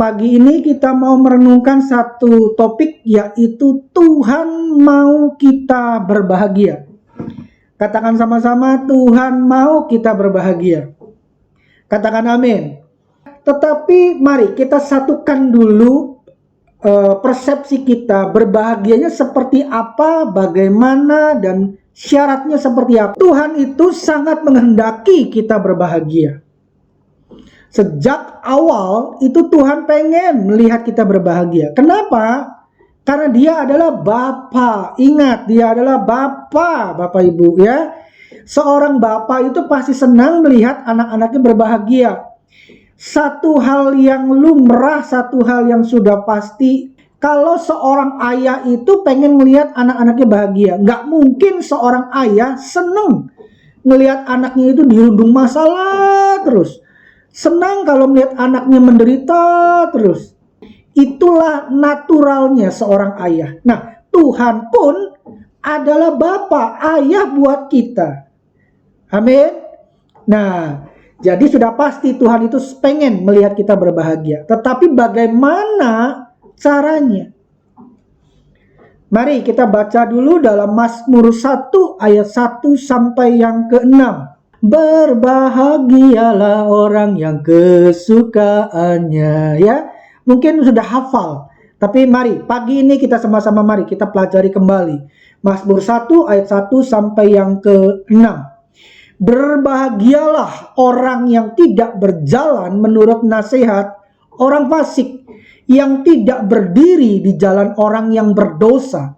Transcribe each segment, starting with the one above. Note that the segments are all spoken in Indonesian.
pagi ini kita mau merenungkan satu topik, yaitu Tuhan mau kita berbahagia. Katakan sama-sama, Tuhan mau kita berbahagia. Katakan amin. Tetapi mari kita satukan dulu persepsi kita, berbahagianya seperti apa, bagaimana, dan syaratnya seperti apa. Tuhan itu sangat menghendaki kita berbahagia. Sejak awal itu Tuhan pengen melihat kita berbahagia. Kenapa? Karena Dia adalah Bapa. Ingat, Dia adalah Bapa, Bapak Ibu ya. Seorang Bapa itu pasti senang melihat anak-anaknya berbahagia. Satu hal yang lumrah, satu hal yang sudah pasti, kalau seorang ayah itu pengen melihat anak-anaknya bahagia. Nggak mungkin seorang ayah senang melihat anaknya itu dirundung masalah terus. Senang kalau melihat anaknya menderita terus. Itulah naturalnya seorang ayah. Nah, Tuhan pun adalah Bapa, ayah buat kita. Amin. Nah, jadi sudah pasti Tuhan itu pengen melihat kita berbahagia. Tetapi bagaimana caranya? Mari kita baca dulu dalam Mazmur 1 ayat 1 sampai yang ke-6. Berbahagialah orang yang kesukaannya, ya. Mungkin sudah hafal, tapi mari pagi ini kita sama-sama mari kita pelajari kembali. Mazmur 1 ayat 1 sampai yang ke-6. Berbahagialah orang yang tidak berjalan menurut nasihat orang fasik, yang tidak berdiri di jalan orang yang berdosa,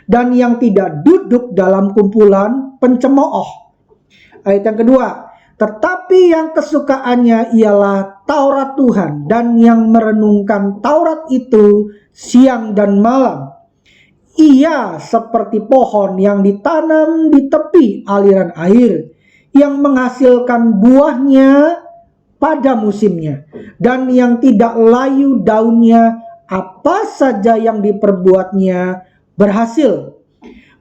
dan yang tidak duduk dalam kumpulan pencemooh. Ayat yang kedua, tetapi yang kesukaannya ialah Taurat Tuhan, dan yang merenungkan Taurat itu siang dan malam. Ia seperti pohon yang ditanam di tepi aliran air, yang menghasilkan buahnya pada musimnya, dan yang tidak layu daunnya, apa saja yang diperbuatnya berhasil.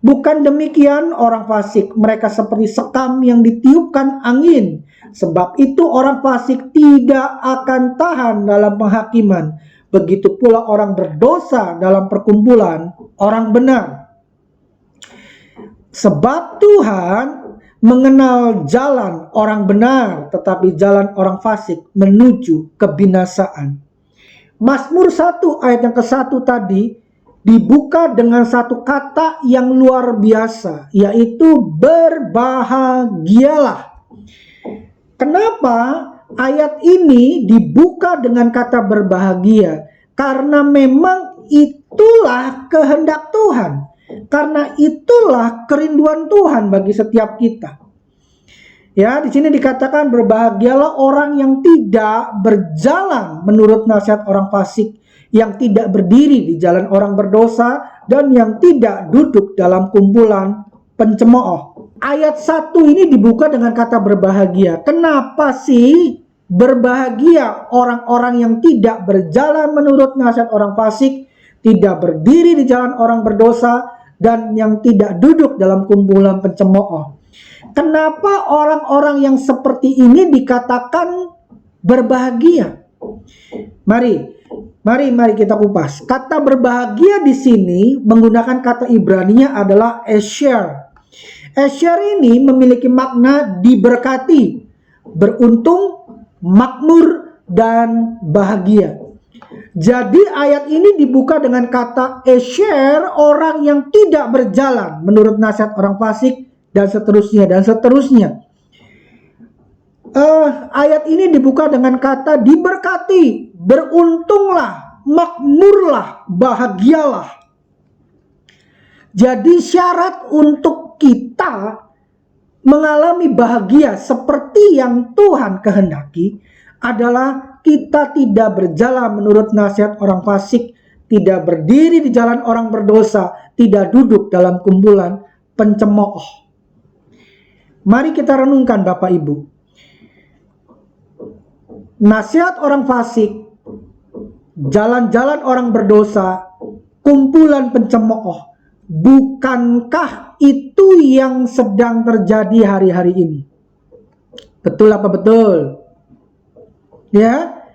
Bukan demikian orang fasik, mereka seperti sekam yang ditiupkan angin. Sebab itu orang fasik tidak akan tahan dalam penghakiman. Begitu pula orang berdosa dalam perkumpulan orang benar. Sebab Tuhan mengenal jalan orang benar, tetapi jalan orang fasik menuju kebinasaan. Mazmur 1 ayat yang ke-1 tadi dibuka dengan satu kata yang luar biasa, yaitu berbahagialah. Kenapa ayat ini dibuka dengan kata berbahagia? Karena memang itulah kehendak Tuhan. Karena itulah kerinduan Tuhan bagi setiap kita. Ya, di sini dikatakan berbahagialah orang yang tidak berjalan menurut nasihat orang fasik, yang tidak berdiri di jalan orang berdosa, dan yang tidak duduk dalam kumpulan pencemooh. Ayat 1 ini dibuka dengan kata berbahagia. Kenapa sih berbahagia orang-orang yang tidak berjalan menurut nasihat orang fasik, tidak berdiri di jalan orang berdosa, dan yang tidak duduk dalam kumpulan pencemooh? Kenapa orang-orang yang seperti ini dikatakan berbahagia? Mari kita kupas. Kata berbahagia di sini menggunakan kata Ibraninya adalah esher. Esher ini memiliki makna diberkati, beruntung, makmur, dan bahagia. Jadi ayat ini dibuka dengan kata esher, orang yang tidak berjalan menurut nasihat orang fasik, dan seterusnya dan seterusnya. Ayat ini dibuka dengan kata diberkati, beruntunglah, makmurlah, bahagialah. Jadi syarat untuk kita mengalami bahagia seperti yang Tuhan kehendaki adalah kita tidak berjalan menurut nasihat orang fasik, tidak berdiri di jalan orang berdosa, tidak duduk dalam kumpulan pencemooh. Mari kita renungkan Bapak Ibu. Nasihat orang fasik, jalan-jalan orang berdosa, kumpulan pencemooh, bukankah itu yang sedang terjadi hari-hari ini? Betul apa betul? Ya,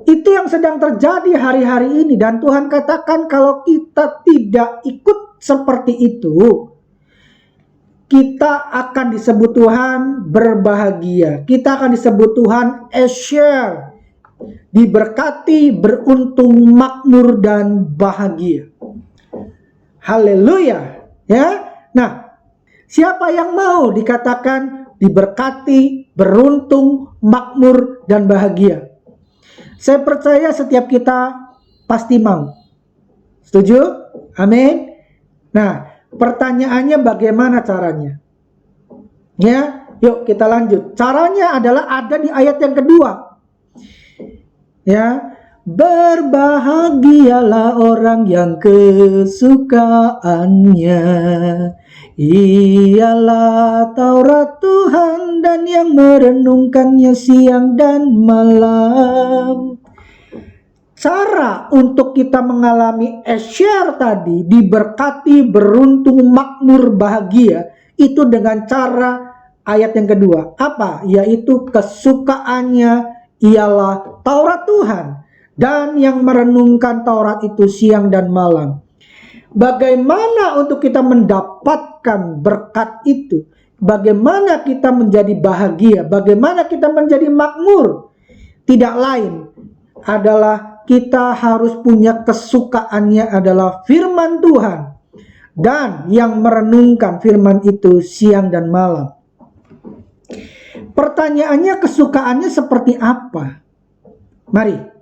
Itu yang sedang terjadi hari-hari ini. Dan Tuhan katakan kalau kita tidak ikut seperti itu, kita akan disebut Tuhan berbahagia. Kita akan disebut Tuhan Asher, diberkati, beruntung, makmur, dan bahagia. Haleluya. Ya. Nah, siapa yang mau dikatakan diberkati, beruntung, makmur, dan bahagia? Saya percaya setiap kita pasti mau. Setuju? Amin. Nah, pertanyaannya bagaimana caranya? Ya, yuk kita lanjut. Caranya adalah ada di ayat yang kedua. Ya, berbahagialah orang yang kesukaannya ialah Taurat Tuhan dan yang merenungkannya siang dan malam. Cara untuk kita mengalami Asher tadi, diberkati, beruntung, makmur, bahagia, itu dengan cara ayat yang kedua. Apa? Yaitu kesukaannya ialah Taurat Tuhan dan yang merenungkan Taurat itu siang dan malam. Bagaimana untuk kita mendapatkan berkat itu? Bagaimana kita menjadi bahagia? Bagaimana kita menjadi makmur? Tidak lain adalah kita harus punya kesukaannya adalah firman Tuhan dan yang merenungkan firman itu siang dan malam. Pertanyaannya, kesukaannya seperti apa? Mari.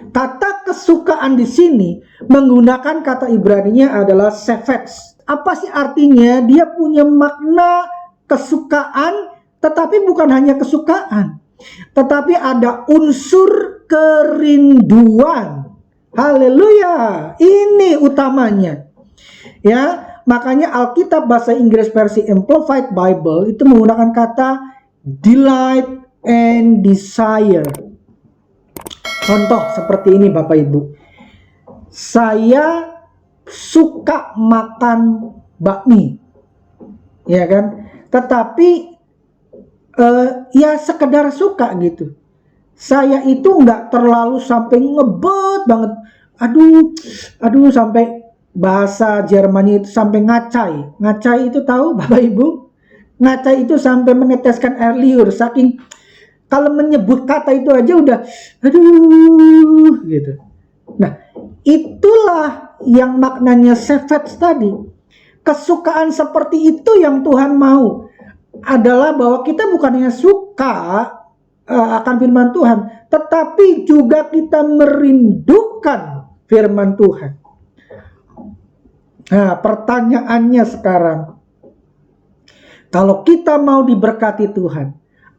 Kata kesukaan di sini menggunakan kata Ibrani-nya adalah sefets. Apa sih artinya? Dia punya makna kesukaan, tetapi bukan hanya kesukaan, tetapi ada unsur kerinduan. Haleluya. Ini utamanya. Ya, makanya Alkitab bahasa Inggris versi Amplified Bible itu menggunakan kata delight and desire. Contoh seperti ini Bapak Ibu. Saya suka makan bakmi. Ya kan? Tetapi ya sekedar suka gitu. Saya itu nggak terlalu sampai ngebet banget. Aduh sampai bahasa Jermannya itu sampai ngacai. Ngacai itu tahu Bapak Ibu? Ngacai itu sampai meneteskan air liur. Saking kalau menyebut kata itu aja udah aduh gitu. Nah, itulah yang maknanya sefets tadi. Kesukaan seperti itu yang Tuhan mau. Adalah bahwa kita bukan hanya suka akan firman Tuhan, tetapi juga kita merindukan firman Tuhan. Nah, pertanyaannya sekarang, kalau kita mau diberkati Tuhan,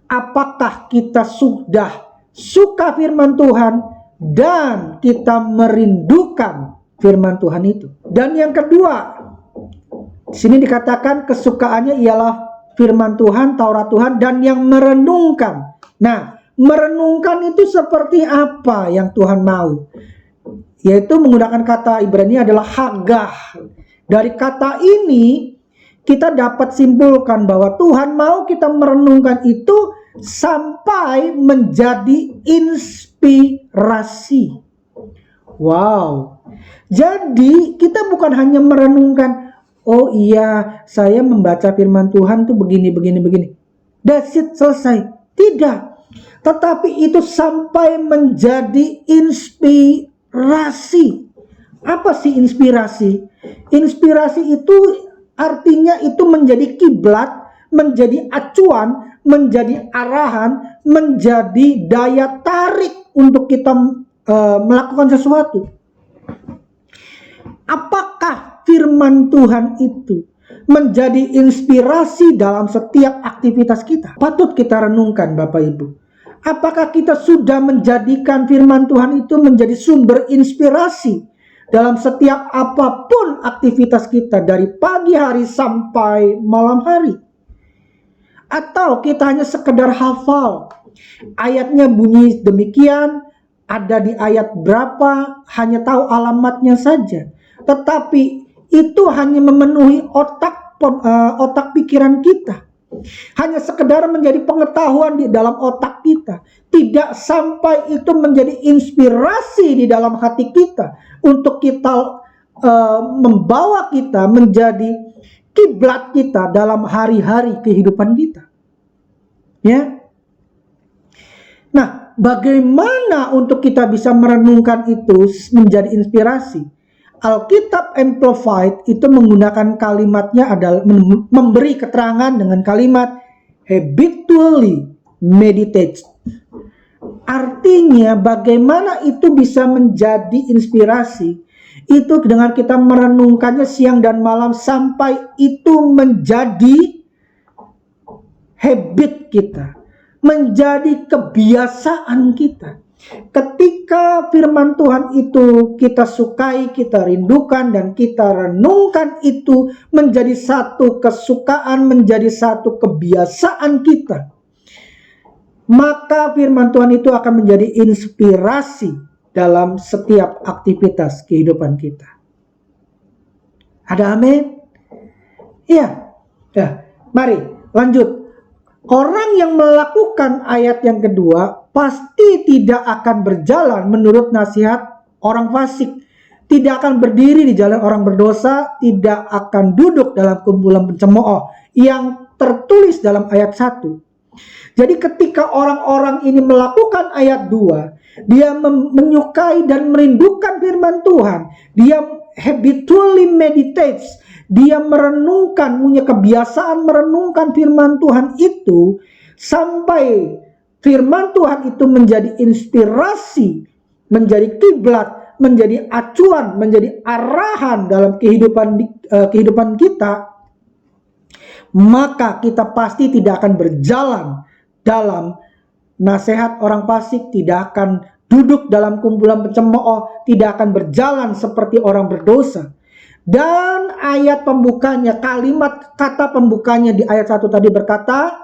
apakah kita sudah suka firman Tuhan dan kita merindukan firman Tuhan itu? Dan yang kedua, di sini dikatakan kesukaannya ialah firman Tuhan, Taurat Tuhan, dan yang merenungkan. Nah, merenungkan itu seperti apa yang Tuhan mau? Yaitu menggunakan kata Ibrani adalah hagah. Dari kata ini kita dapat simpulkan bahwa Tuhan mau kita merenungkan itu sampai menjadi inspirasi. Wow. Jadi kita bukan hanya merenungkan, oh iya saya membaca firman Tuhan tuh begini. That's it, selesai. Tidak. Tetapi itu sampai menjadi inspirasi. Apa sih inspirasi? Inspirasi itu artinya itu menjadi kiblat, menjadi acuan, menjadi arahan, menjadi daya tarik untuk kita melakukan sesuatu. Apakah firman Tuhan itu menjadi inspirasi dalam setiap aktivitas kita? Patut kita renungkan Bapak Ibu. Apakah kita sudah menjadikan firman Tuhan itu menjadi sumber inspirasi dalam setiap apapun aktivitas kita dari pagi hari sampai malam hari? Atau kita hanya sekedar hafal, ayatnya bunyi demikian, ada di ayat berapa, hanya tahu alamatnya saja, tetapi itu hanya memenuhi otak pikiran kita. Hanya sekedar menjadi pengetahuan di dalam otak kita. Tidak sampai itu menjadi inspirasi di dalam hati kita untuk kita membawa kita menjadi kiblat kita dalam hari-hari kehidupan kita. Ya. Nah, bagaimana untuk kita bisa merenungkan itu menjadi inspirasi? Alkitab Amplified itu menggunakan kalimatnya adalah memberi keterangan dengan kalimat habitually meditate. Artinya bagaimana itu bisa menjadi inspirasi? Itu dengan kita merenungkannya siang dan malam sampai itu menjadi habit kita, menjadi kebiasaan kita. Ketika firman Tuhan itu kita sukai, kita rindukan, dan kita renungkan itu menjadi satu kesukaan, menjadi satu kebiasaan kita, maka firman Tuhan itu akan menjadi inspirasi dalam setiap aktivitas kehidupan kita. Ada amin? Iya. Ya, mari lanjut. Orang yang melakukan ayat yang kedua pasti tidak akan berjalan menurut nasihat orang fasik, tidak akan berdiri di jalan orang berdosa, tidak akan duduk dalam kumpulan pencemooh yang tertulis dalam ayat 1. Jadi ketika orang-orang ini melakukan ayat 2, dia menyukai dan merindukan firman Tuhan, dia habitually meditates, dia merenungkan, punya kebiasaan merenungkan firman Tuhan itu sampai firman Tuhan itu menjadi inspirasi, menjadi kiblat, menjadi acuan, menjadi arahan dalam kehidupan kita, maka kita pasti tidak akan berjalan dalam nasihat orang fasik, tidak akan duduk dalam kumpulan pencemooh, tidak akan berjalan seperti orang berdosa. Dan ayat pembukanya, kalimat kata pembukanya di ayat 1 tadi berkata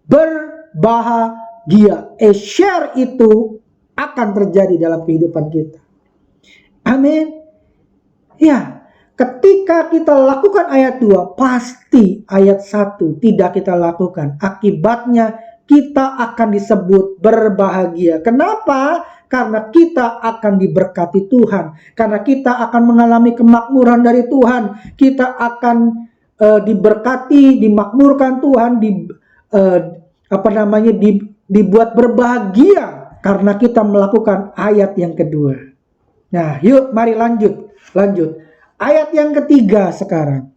berbahagia. Share itu akan terjadi dalam kehidupan kita. Amin. Ya, ketika kita lakukan ayat 2, pasti ayat 1 tidak kita lakukan. Akibatnya kita akan disebut berbahagia. Kenapa? Karena kita akan diberkati Tuhan, karena kita akan mengalami kemakmuran dari Tuhan, kita akan diberkati, dimakmurkan Tuhan, dibuat berbahagia karena kita melakukan ayat yang kedua. Nah, yuk mari lanjut. Ayat yang ketiga sekarang.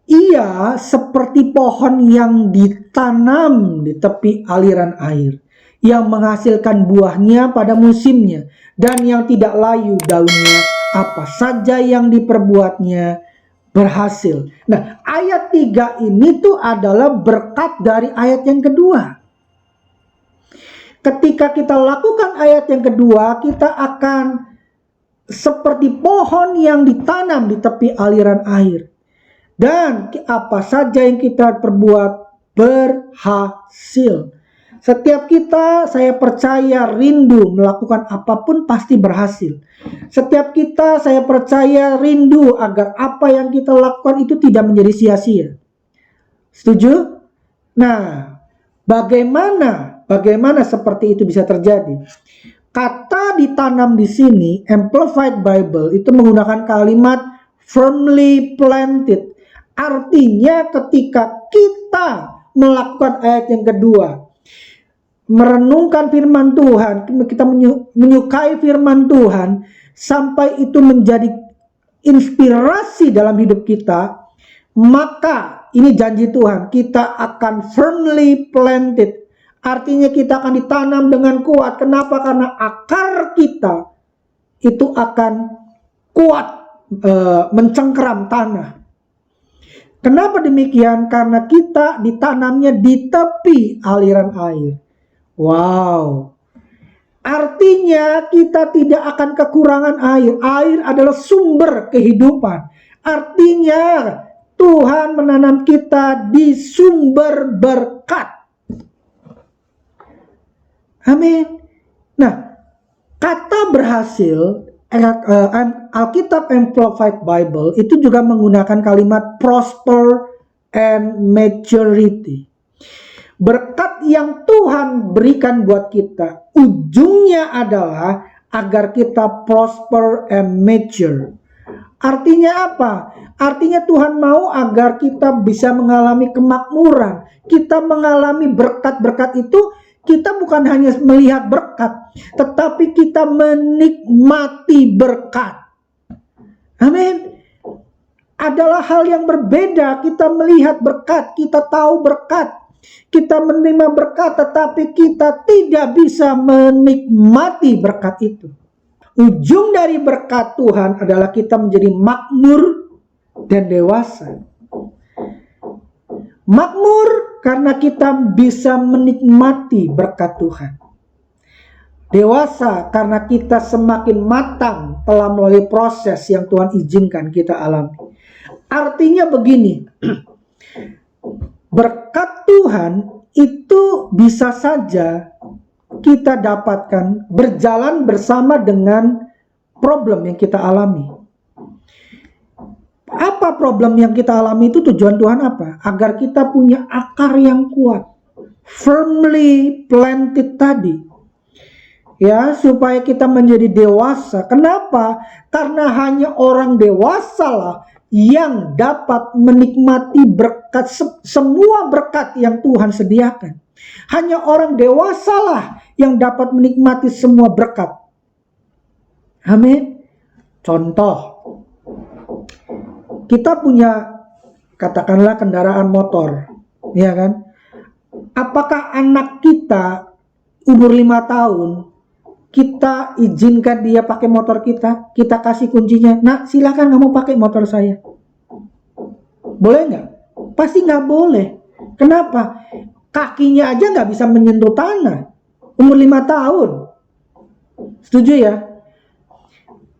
Ia seperti pohon yang ditanam di tepi aliran air, yang menghasilkan buahnya pada musimnya, dan yang tidak layu daunnya, apa saja yang diperbuatnya berhasil. Nah, ayat 3 ini tuh adalah berkat dari ayat yang kedua. Ketika kita lakukan ayat yang kedua, kita akan seperti pohon yang ditanam di tepi aliran air. Dan apa saja yang kita perbuat berhasil. Setiap kita, saya percaya, rindu melakukan apapun pasti berhasil. Setiap kita, saya percaya, rindu agar apa yang kita lakukan itu tidak menjadi sia-sia. Setuju? Nah, bagaimana seperti itu bisa terjadi? Kata ditanam di sini, Amplified Bible itu menggunakan kalimat firmly planted. Artinya ketika kita melakukan ayat yang kedua, merenungkan firman Tuhan, kita menyukai firman Tuhan, sampai itu menjadi inspirasi dalam hidup kita, maka ini janji Tuhan, kita akan firmly planted. Artinya kita akan ditanam dengan kuat. Kenapa? Karena akar kita itu akan kuat mencengkeram tanah. Kenapa demikian? Karena kita ditanamnya di tepi aliran air. Wow. Artinya kita tidak akan kekurangan air. Air adalah sumber kehidupan. Artinya Tuhan menanam kita di sumber berkat. Amin. Nah, kata berhasil, Alkitab Amplified Bible itu juga menggunakan kalimat prosper and maturity. Berkat yang Tuhan berikan buat kita, ujungnya adalah agar kita prosper and mature. Artinya apa? Artinya Tuhan mau agar kita bisa mengalami kemakmuran. Kita mengalami berkat-berkat itu, kita bukan hanya melihat berkat, tetapi kita menikmati berkat. Amin. Adalah hal yang berbeda. Kita melihat berkat, kita tahu berkat, kita menerima berkat, tetapi kita tidak bisa menikmati berkat itu. Ujung dari berkat Tuhan adalah kita menjadi makmur dan dewasa. Makmur karena kita bisa menikmati berkat Tuhan. Dewasa karena kita semakin matang telah melalui proses yang Tuhan izinkan kita alami. Artinya begini, berkat Tuhan itu bisa saja kita dapatkan berjalan bersama dengan problem yang kita alami. Apa problem yang kita alami itu? Tujuan Tuhan apa? Agar kita punya akar yang kuat, firmly planted tadi. Ya, supaya kita menjadi dewasa. Kenapa? Karena hanya orang dewasa lah yang dapat menikmati berkat, semua berkat yang Tuhan sediakan. Hanya orang dewasa lah yang dapat menikmati semua berkat. Amin. Contoh, kita punya katakanlah kendaraan motor, ya kan? Apakah anak kita umur 5 tahun kita izinkan dia pakai motor kita kasih kuncinya, nak silakan kamu pakai motor saya? Boleh nggak? Pasti nggak boleh. Kenapa? Kakinya aja nggak bisa menyentuh tanah. Umur 5 tahun. Setuju ya?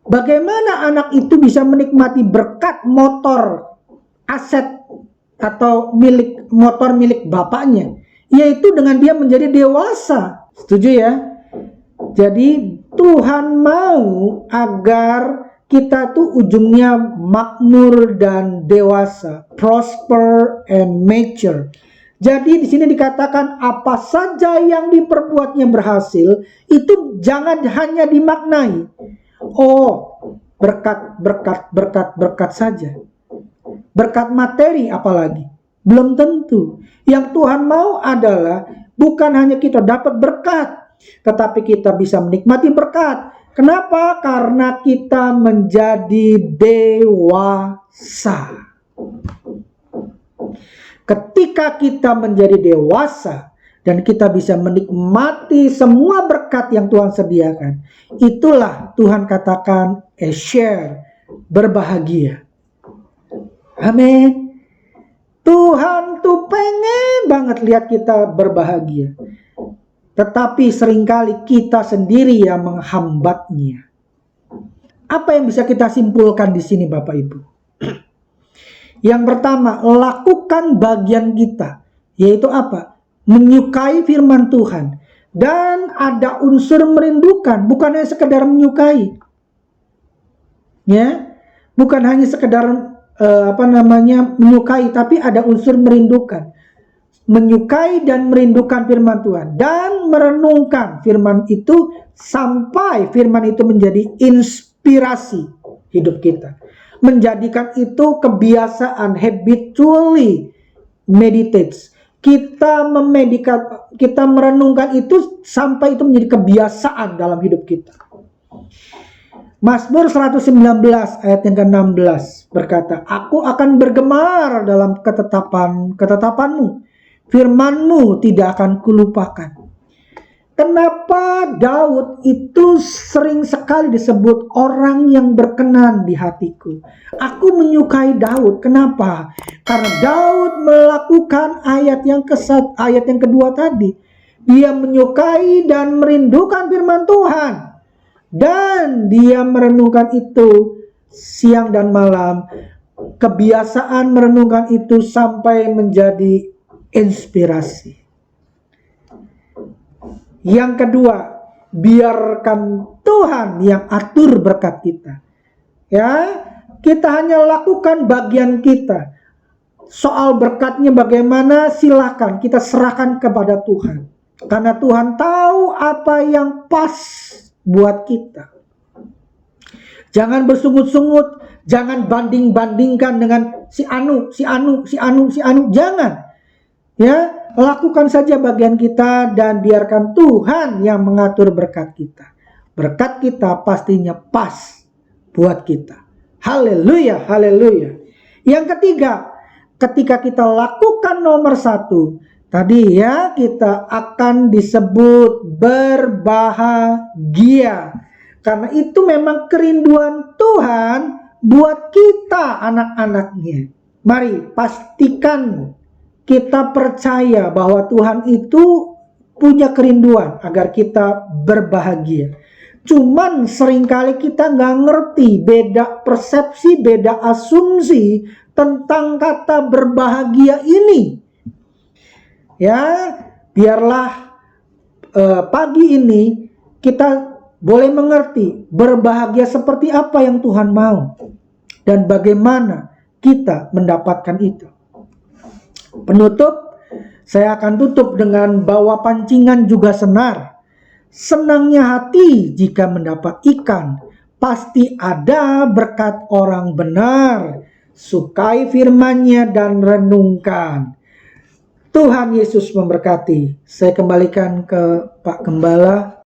Bagaimana anak itu bisa menikmati berkat motor aset atau motor milik bapaknya? Yaitu dengan dia menjadi dewasa. Setuju ya? Jadi Tuhan mau agar kita tuh ujungnya makmur dan dewasa, prosper and mature. Jadi di sini dikatakan apa saja yang diperbuatnya berhasil, itu jangan hanya dimaknai, oh berkat saja. Berkat materi apalagi? Belum tentu. Yang Tuhan mau adalah bukan hanya kita dapat berkat, tetapi kita bisa menikmati berkat. Kenapa? Karena kita menjadi dewasa. Ketika kita menjadi dewasa dan kita bisa menikmati semua berkat yang Tuhan sediakan, itulah Tuhan katakan share, berbahagia. Amin. Tuhan tuh pengen banget lihat kita berbahagia. Tetapi seringkali kita sendiri yang menghambatnya. Apa yang bisa kita simpulkan di sini Bapak Ibu? Yang pertama, lakukan bagian kita. Yaitu apa? Menyukai firman Tuhan. Dan ada unsur merindukan. Bukan hanya sekedar menyukai. Ya, bukan hanya sekedar menyukai. Tapi ada unsur merindukan. Menyukai dan merindukan firman Tuhan. Dan merenungkan firman itu sampai firman itu menjadi inspirasi hidup kita. Menjadikan itu kebiasaan, habitually meditates. Kita merenungkan itu sampai itu menjadi kebiasaan dalam hidup kita. Mazmur 119 ayat yang ke-16 berkata, aku akan bergemar dalam ketetapanmu. Firman-Mu tidak akan kulupakan. Kenapa Daud itu sering sekali disebut orang yang berkenan di hatiku? Aku menyukai Daud. Kenapa? Karena Daud melakukan ayat yang kedua tadi. Dia menyukai dan merindukan firman Tuhan. Dan dia merenungkan itu siang dan malam. Kebiasaan merenungkan itu sampai menjadi inspirasi. Yang kedua, biarkan Tuhan yang atur berkat kita. Ya, kita hanya lakukan bagian kita. Soal berkatnya bagaimana, silakan kita serahkan kepada Tuhan. Karena Tuhan tahu apa yang pas buat kita. Jangan bersungut-sungut, jangan banding-bandingkan dengan si Anu. Jangan. Ya, lakukan saja bagian kita dan biarkan Tuhan yang mengatur berkat kita. Berkat kita pastinya pas buat kita. Haleluya, haleluya. Yang ketiga, ketika kita lakukan nomor 1, tadi ya, kita akan disebut berbahagia. Karena itu memang kerinduan Tuhan buat kita, anak-anaknya. Mari pastikan kita percaya bahwa Tuhan itu punya kerinduan agar kita berbahagia. Cuman seringkali kita nggak ngerti, beda persepsi, beda asumsi tentang kata berbahagia ini. Ya, biarlah pagi ini kita boleh mengerti berbahagia seperti apa yang Tuhan mau dan bagaimana kita mendapatkan itu. Penutup, saya akan tutup dengan bawa pancingan juga senar. Senangnya hati jika mendapat ikan, pasti ada berkat orang benar. Sukai firman-Nya dan renungkan. Tuhan Yesus memberkati. Saya kembalikan ke Pak Gembala.